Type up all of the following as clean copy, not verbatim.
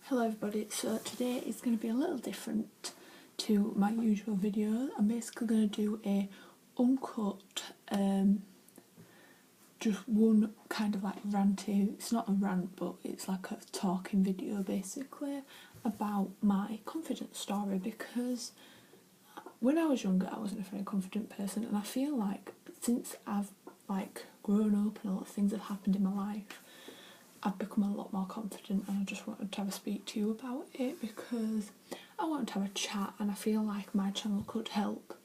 Hello everybody, so today is going to be a little different to my usual video. I'm basically going to do a uncut, just one kind of like ranty, it's not a rant but it's like a talking video basically about my confidence story, because when I was younger I wasn't a very confident person, and I feel like since I've like grown up and a lot of things have happened in my life, I've become a lot more confident, and I just wanted to have a speak to you about it because I wanted to have a chat, and I feel like my channel could help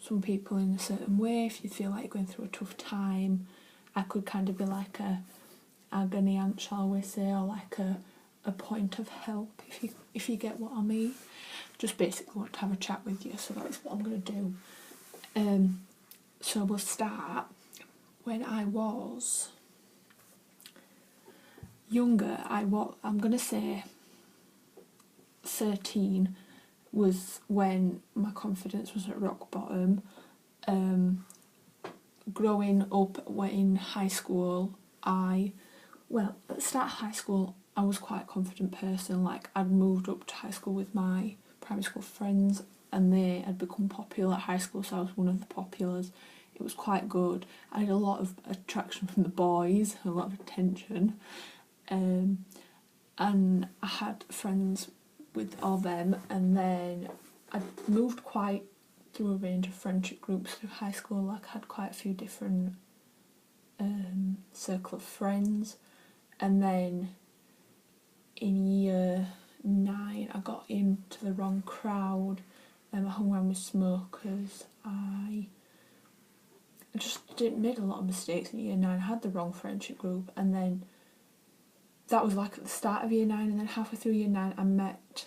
some people in a certain way. If you feel like you're going through a tough time, I could kind of be like a agony aunt, shall we say, or like a point of help, if you get what I mean. Just basically want to have a chat with you, so that's what I'm going to do. So we'll start when I was younger. I'm going to say 13 was when my confidence was at rock bottom. Growing up in high school, at the start of high school I was quite a confident person. Like, I'd moved up to high school with my primary school friends and they had become popular at high school, so I was one of the populars. It was quite good. I had a lot of attraction from the boys, a lot of attention. And I had friends with all them, and then I moved quite through a range of friendship groups through high school. Like, I had quite a few different circle of friends, and then in year 9 I got into the wrong crowd, and I hung around with smokers. I just made a lot of mistakes in year 9. I had the wrong friendship group, and then that was like at the start of year 9, and then halfway through year 9 I met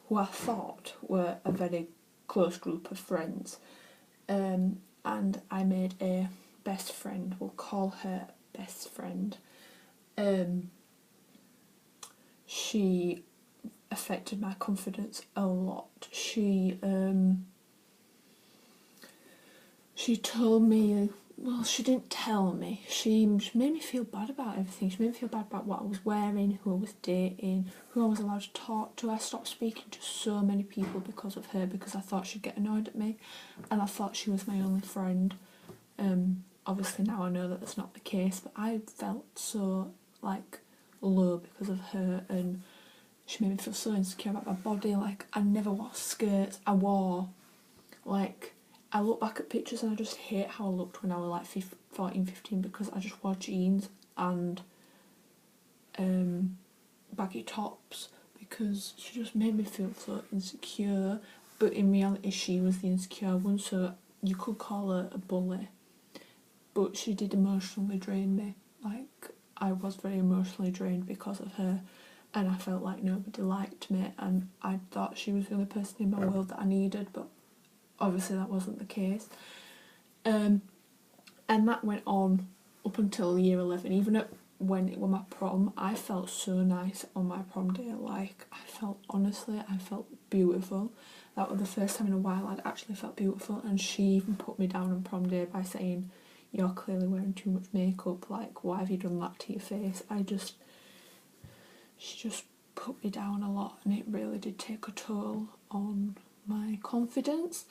who I thought were a very close group of friends, and I made a best friend. We'll call her best friend. She affected my confidence a lot. She told me, well, she didn't tell me. She made me feel bad about everything. She made me feel bad about what I was wearing, who I was dating, who I was allowed to talk to. I stopped speaking to so many people because of her, because I thought she'd get annoyed at me, and I thought she was my only friend. Obviously now I know that that's not the case, but I felt so like low because of her, and she made me feel so insecure about my body. Like, I never wore skirts. I look back at pictures and I just hate how I looked when I was like 14, 15, because I just wore jeans and baggy tops, because she just made me feel so insecure. But in reality she was the insecure one, so you could call her a bully. But she did emotionally drain me. Like, I was very emotionally drained because of her, and I felt like nobody liked me, and I thought she was the only person in my world that I needed, but obviously that wasn't the case. And that went on up until year 11. Even when it was my prom, I felt so nice on my prom day. Like, I felt beautiful. That was the first time in a while I'd actually felt beautiful, and she even put me down on prom day by saying, "You're clearly wearing too much makeup, like, why have you done that to your face?" She just put me down a lot, and it really did take a toll on my confidence.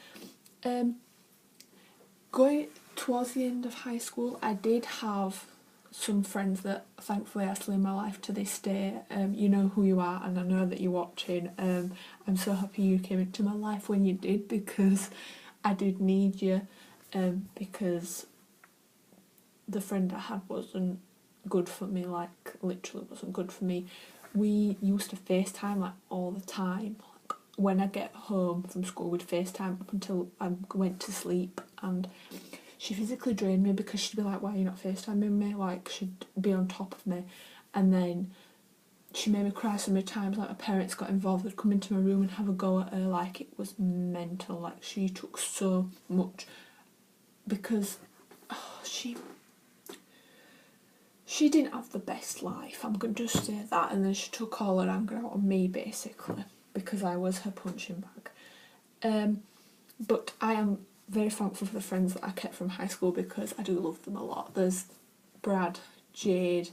Going towards the end of high school, I did have some friends that thankfully are still in my life to this day. You know who you are, and I know that you're watching. I'm so happy you came into my life when you did, because I did need you, because the friend I had wasn't good for me, like literally wasn't good for me. We used to FaceTime like all the time. Like, when I get home from school we'd FaceTime up until I went to sleep, and she physically drained me because she'd be like, "Why are you not FaceTiming me?" Like, she'd be on top of me, and then she made me cry so many times. Like, my parents got involved, they'd come into my room and have a go at her. Like, it was mental. Like, she took so much, because she didn't have the best life, I'm going to just say that, and then she took all her anger out on me basically, because I was her punching bag. But I am very thankful for the friends that I kept from high school, because I do love them a lot. There's Brad, Jade,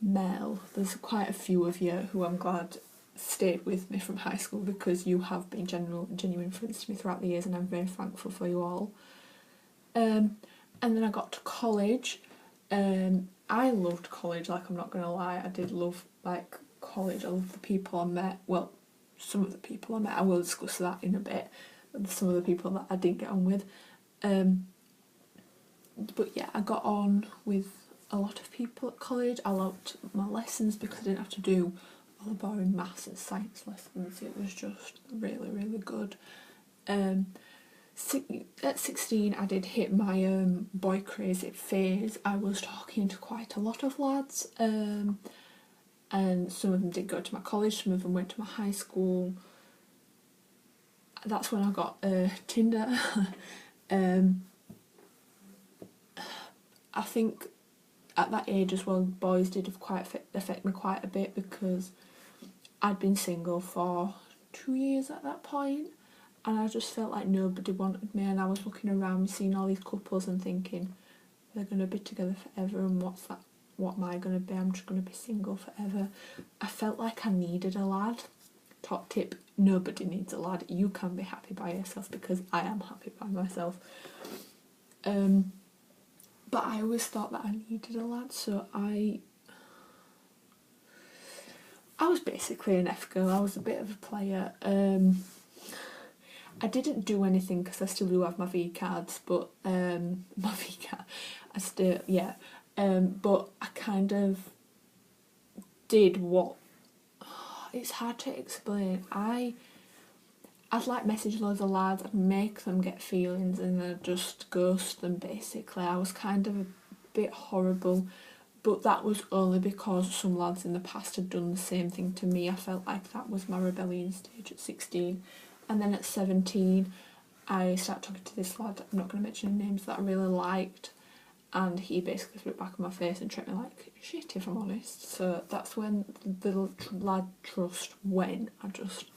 Mel, there's quite a few of you who I'm glad stayed with me from high school, because you have been genuine friends to me throughout the years, and I'm very thankful for you all. And then I got to college. I loved college, like, I'm not gonna lie. I did love, like, college. I loved the people I met. Well, some of the people I met, I will discuss that in a bit. Some of the people that I didn't get on with. But yeah, I got on with a lot of people at college. I loved my lessons because I didn't have to do all the boring maths and science lessons. It was just really, really good. At 16, I did hit my boy crazy phase. I was talking to quite a lot of lads, and some of them did go to my college, some of them went to my high school. That's when I got Tinder. I think at that age as well, boys did affect me quite a bit, because I'd been single for 2 years at that point, and I just felt like nobody wanted me, and I was looking around, seeing all these couples and thinking, they're going to be together forever, and what am I going to be? I'm just going to be single forever. I felt like I needed a lad. Top tip, nobody needs a lad. You can be happy by yourself, because I am happy by myself. But I always thought that I needed a lad, so I was basically an F-girl. I was a bit of a player. I didn't do anything, because I still do have my V cards, but my V card, I still, yeah. But I kind of did what, it's hard to explain. I'd like message loads of lads, I'd make them get feelings, and I'd just ghost them, basically. I was kind of a bit horrible, but that was only because some lads in the past had done the same thing to me. I felt like that was my rebellion stage at 16. And then at 17, I started talking to this lad, I'm not going to mention names, that I really liked, and he basically threw it back in my face and treated me like shit, if I'm honest. So that's when the lad trust went. I just...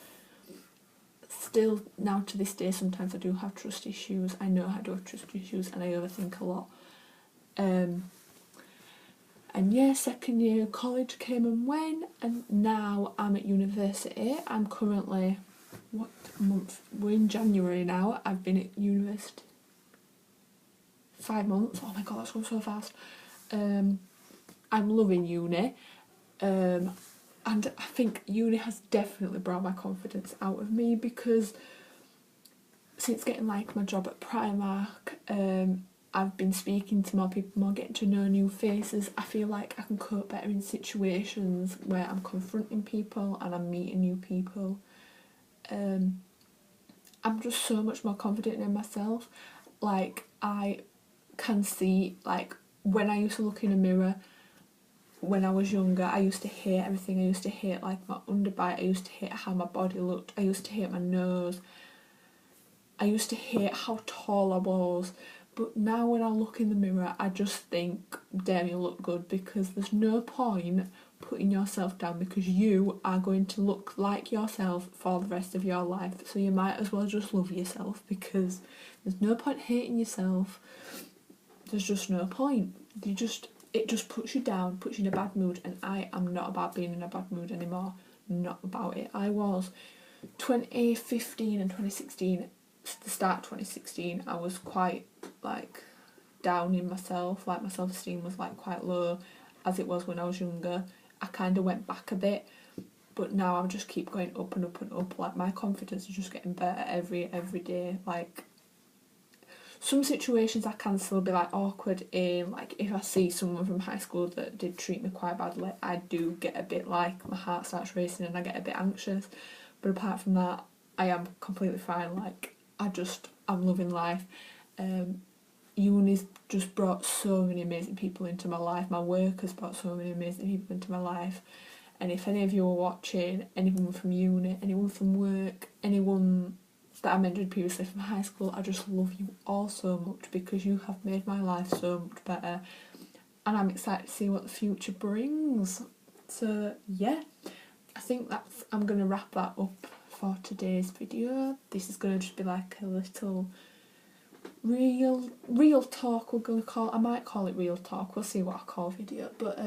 Still, now to this day, sometimes I do have trust issues. I know I do have trust issues, and I overthink a lot. And yeah, second year college came and went, and now I'm at university. I'm currently, what month? We're in January now. I've been at university 5 months. Oh my god, that's gone so fast. I'm loving uni. And I think uni has definitely brought my confidence out of me, because since getting like my job at Primark, I've been speaking to more people, more getting to know new faces. I feel like I can cope better in situations where I'm confronting people and I'm meeting new people. I'm just so much more confident in myself. Like, I can see, like, when I used to look in a mirror, when I was younger, I used to hate everything. I used to hate, like, my underbite. I used to hate how my body looked. I used to hate my nose. I used to hate how tall I was. But now when I look in the mirror, I just think, damn, you look good, because there's no point putting yourself down, because you are going to look like yourself for the rest of your life. So you might as well just love yourself, because there's no point hating yourself. There's just no point. It just puts you down, puts you in a bad mood, and I am not about being in a bad mood anymore. Not about it. I was 2015 and 2016, the start of 2016, I was quite, like, down in myself. Like, my self-esteem was, like, quite low, as it was when I was younger. I kind of went back a bit, but now I just keep going up and up and up. Like, my confidence is just getting better every day. Like, some situations I can still be, like, awkward in. Like, if I see someone from high school that did treat me quite badly, I do get a bit, like, my heart starts racing and I get a bit anxious. But apart from that, I am completely fine. Like, I'm loving life. Uni's just brought so many amazing people into my life. My work has brought so many amazing people into my life. And if any of you are watching, anyone from uni, anyone from work, anyone that I mentioned previously from high school, I just love you all so much, because you have made my life so much better, and I'm excited to see what the future brings. So yeah, I think I'm going to wrap that up for today's video. This is going to just be like a little real talk, we're going to call it. I might call it real talk, we'll see what I call video. But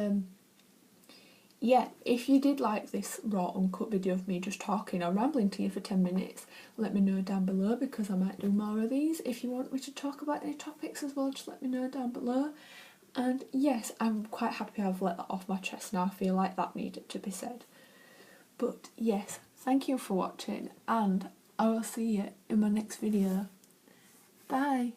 yeah, if you did like this raw uncut video of me just talking or rambling to you for 10 minutes, let me know down below, because I might do more of these. If you want me to talk about any topics as well, just let me know down below. And yes, I'm quite happy I've let that off my chest now. I feel like that needed to be said. But yes, thank you for watching, and I will see you in my next video. Bye!